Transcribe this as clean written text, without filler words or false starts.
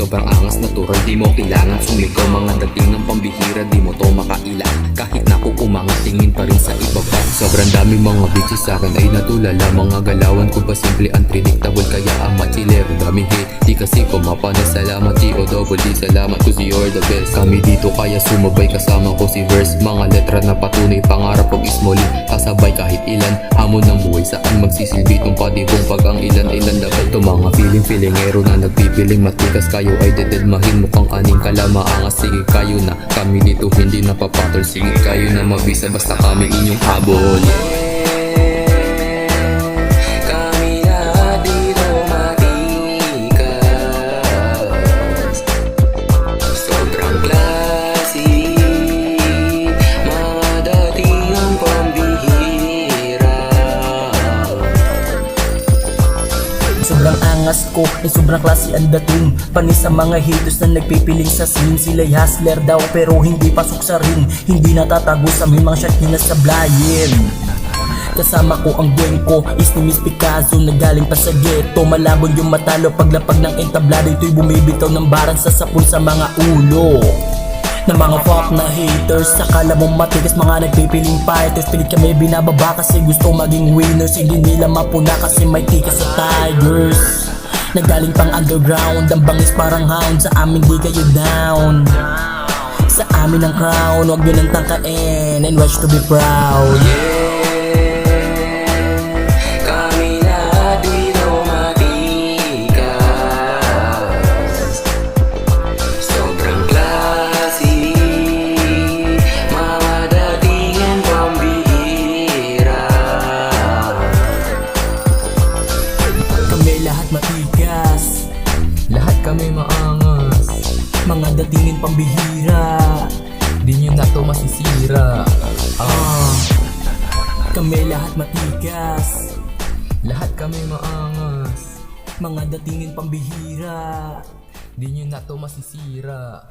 sobrang angas natural. Di mo kailangan sumigaw, mga dating ng pambihira, di mo to makailan. Kahit na ko umangat, tingin pa rin sa ibaba. Sobrang dami mga bitches sa'kin ay natulala. Mga galawan ko ba simple unpredictable, kaya ang machilero daming hate. Di kasi kumapana, salamat G-O-double-D, salamat cause you're the best. Kami dito kaya sumabay, kasama ko si Verse. Mga letra na patunay, pangarap og ismoli. Kasabay kahit ilan, hamon ng buhay, saan magsisilbi tong padibong pag ang ilan-ilan dapat. To mga feelingero na nagpipiling matikas, kayo ay dedelmahin mukhang aning kalamaangas. Sige kayo na, kami dito hindi napapatol. Sige kayo na mabisa, basta kami inyong habol. Sobrang angas ko, ay sobrang klase ang dating. Panis sa mga haters na nagpipiling sa scene. Sila'y hustler daw pero hindi pasok sa ring. Hindi natatago sa may mga shot nila sa blayin. Kasama ko ang gang ko is ni Miss Picasso na galing pa sa ghetto. Malabon yung matalo paglapag ng entablado. Ito'y bumibitaw ng barang sa sapon sa mga ulo na mga fuck na haters. Akala mo matigas, mga nagpipiling fighters. Pilit kami binababa kasi gusto maging winners. Hindi nila mapuna kasi may tikas sa Tigers. Nagaling pang underground, ang bangis parang hound. Sa amin di kayo down, sa amin ang crown. Huwag nyo nang tangkain and watch to be proud. Matigas, Lahat kami maangas, mga datingin pambihira. di nyo na to masisira. Kami lahat matigas, Lahat kami maangas, mga datingin pambihira. di nyo na to masisira.